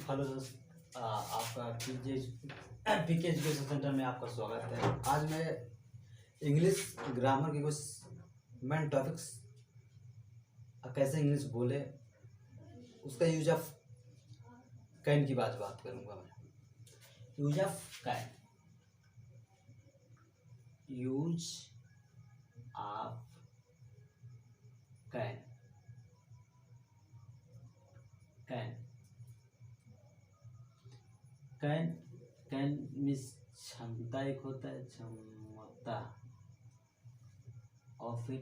Hello दोस्त, आपका पीके education centre में आपका स्वागत है। आज मैं इंग्लिश ग्रामर के कुछ मेन टॉपिक्स, कैसे इंग्लिश बोले, उसका यूज ऑफ कैन की बात करूंगा मैं। Use of can, use of can, can can can means क्षमता, एक होता है क्षमता, और फिर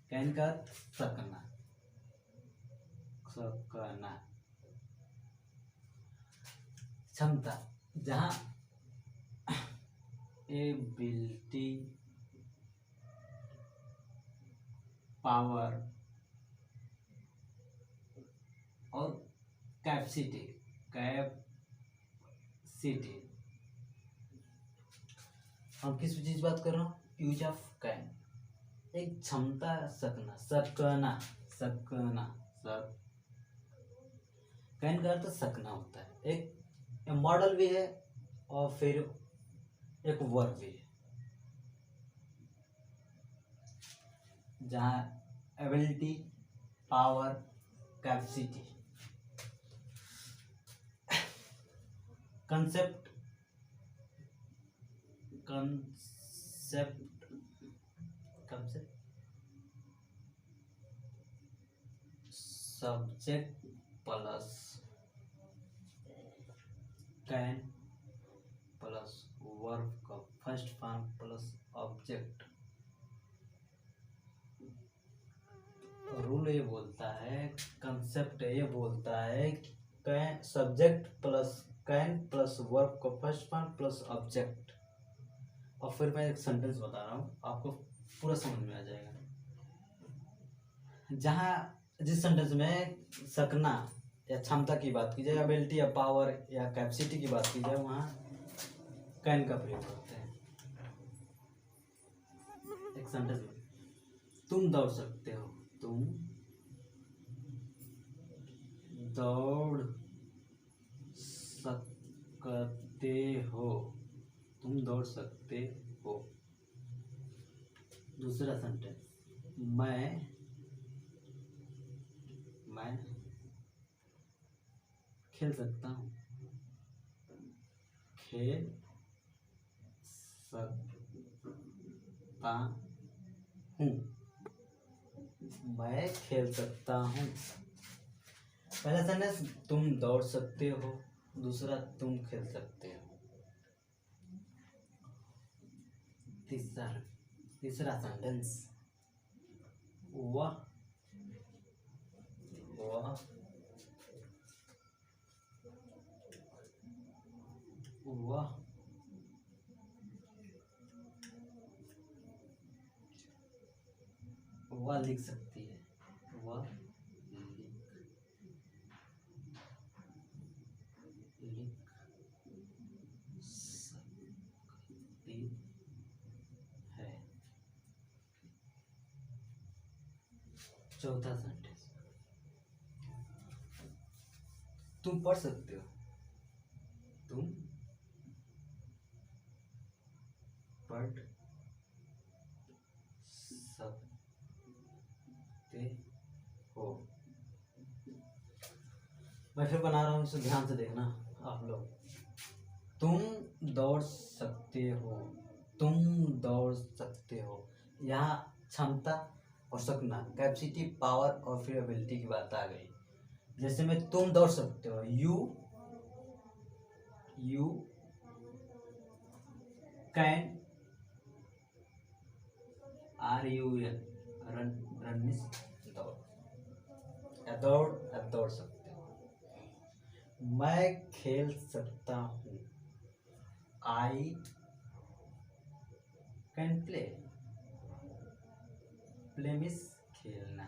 कैन का अर्थ सकना, सकना क्षमता, जहाँ एबिलिटी, पावर और कैपेसिटी, हम किस चीज बात कर रहा हूँ? यूज ऑफ कैन, एक क्षमता, सकना, सकना, सकना, सक कैन का अर्थ सकना होता है। एक मॉडल भी है और फिर एक वर्ब भी है, जहाँ ability, power, capacity, concept, concept concept subject plus can plus verb का first form plus object. Rule ये बोलता है, कंसेप्ट ये बोलता है कि can subject plus can plus verb का फर्स्ट फॉर्म प्लस ऑब्जेक्ट। और फिर मैं एक सेंटेंस बता रहा हूँ, आपको पूरा समझ में आ जाएगा। जहाँ जिस सेंटेंस में सकना या क्षमता की बात की जाए, एबिलिटी या पावर या कैपेसिटी की बात की जाए, वहाँ कैन का प्रयोग करते हैं। एक सेंटेंस में, तुम दौड़ सकते हो, तुम दौड़ सकते हो, तुम दौड़ सकते हो। दूसरा सेंटेंस, मैं खेल सकता हूँ, खेल सकता हूँ, मैं खेल सकता हूँ। पहला सेंटेंस तुम दौड़ सकते हो, दूसरा तुम खेल सकते हो। तीसरा सेंटेंस, वह लिख सकती है, वह लिख सकती है। चौथा सेंटेंस, तुम पढ़ सकते हो, तुम पढ़ सकते हो। मैं फिर बना रहा हूँ, इसे ध्यान से देखना आप लोग। तुम दौड़ सकते हो, तुम दौड़ सकते हो। यहाँ क्षमता और सकना, कैपेसिटी, पावर और फिर एबिलिटी की बात आ गई। जैसे में तुम दौड़ सकते हो, यू कैन रन मीन्स दौड़ सकते हो। मैं खेल सकता हूँ, आई कैन प्ले मीन्स खेलना।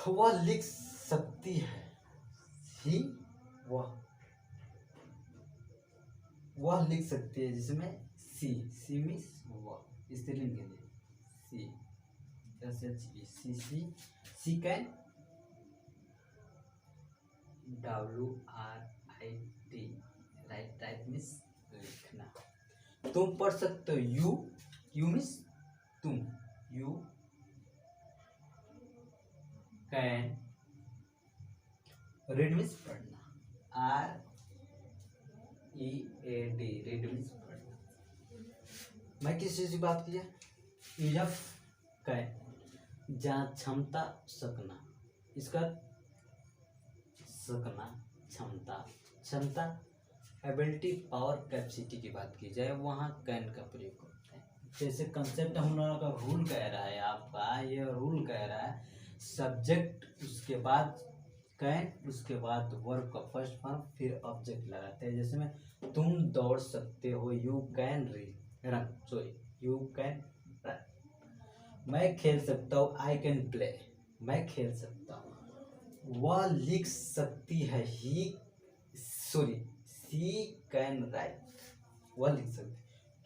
वह लिख सकती है, ही वह लिख सकती है, जिसमें सी मीन्स वह, स्त्रीलिंग के लिए she can WRIT, write, write means लिखना। तुम पढ़ सकते हो, यू मीन्स तुम, यू कैन, रीड मीन्स पढ़ना, READ, रीड मीन्स पढ़ना। मैं किस चीज की बात की है? यूज कैन, जहाँ क्षमता सकना, इसका सकना क्षमता, क्षमता एबिलिटी पावर कैपेसिटी की बात की जाए वहाँ कैन का प्रयोग करते हैं। जैसे कंसेप्ट हम लोगों का रूल कह रहा है, आपका ये रूल कह रहा है सब्जेक्ट, उसके बाद कैन, उसके बाद वर्ब का फर्स्ट फॉर्म, फिर ऑब्जेक्ट लगाते हैं। जैसे में तुम दौड़ सकते हो, you can run, sorry you can run. मैं खेल सकता हूँ, आई कैन प्ले, मैं खेल सकता हूँ। वह लिख सकती है, शी कैन राइट, वह लिख सकती।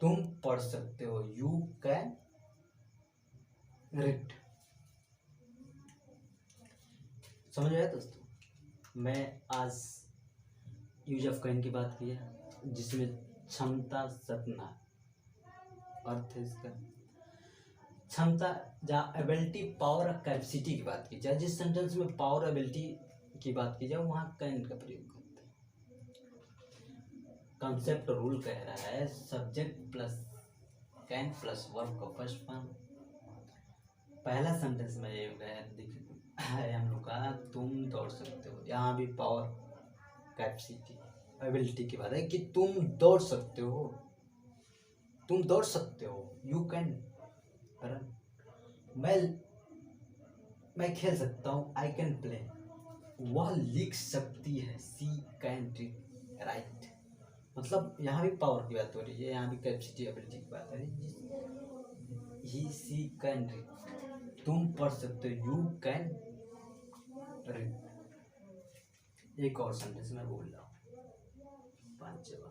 तुम पढ़ सकते हो, यू कैन रीड। समझ आया दोस्तों? मैं आज यूज ऑफ कैन की बात की है, जिसमें क्षमता सकना अर्थ है इसका। क्षमता, जहाँ एबिलिटी पावर और कैपेसिटी की बात की जाए, जिस सेंटेंस में पावर एबिलिटी की बात की जाए वहाँ कैन का प्रयोग करते हैं। कंसेप्ट रूल कह रहा है subject plus can plus verb का फर्स्ट फॉर्म। पहला सेंटेंस में ये है हम लोग का, तुम दौड़ सकते हो, यहाँ भी पावर कैपेसिटी एबिलिटी की बात है कि तुम दौड़ सकते हो, तुम दौड़ सकते हो, यू कैन रन। मैं खेल सकता हूँ, आई कैन प्ले। वह लिख सकती है, शी कैन राइट। मतलब यहाँ भी पावर की बात हो रही है, यहाँ भी कैपेसिटी एबिलिटी की बात हो रही है। ही शी कैन रीड, तुम पढ़ सकते हो, यू कैन रीड। एक और सेंटेंस में बोल रहा हूँ, 5 जगह।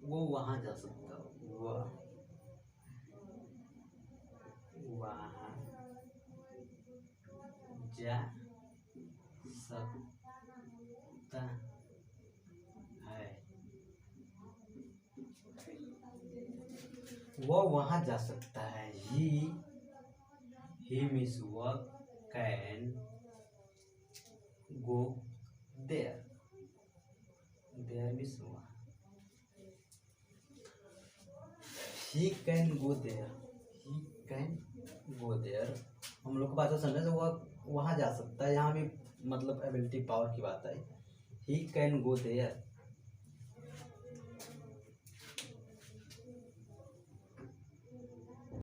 वो वहां जा सकता हो, वह वहां जा सकता है, वह वहां जा सकता है। ही मीन्स वह, can go there, there means वहां। He can go there, he can go there हम लोग को बात समझे तो वह वहां जा सकता है, यहाँ भी मतलब एबिलिटी पावर की बात है। ही कैन गो देयर,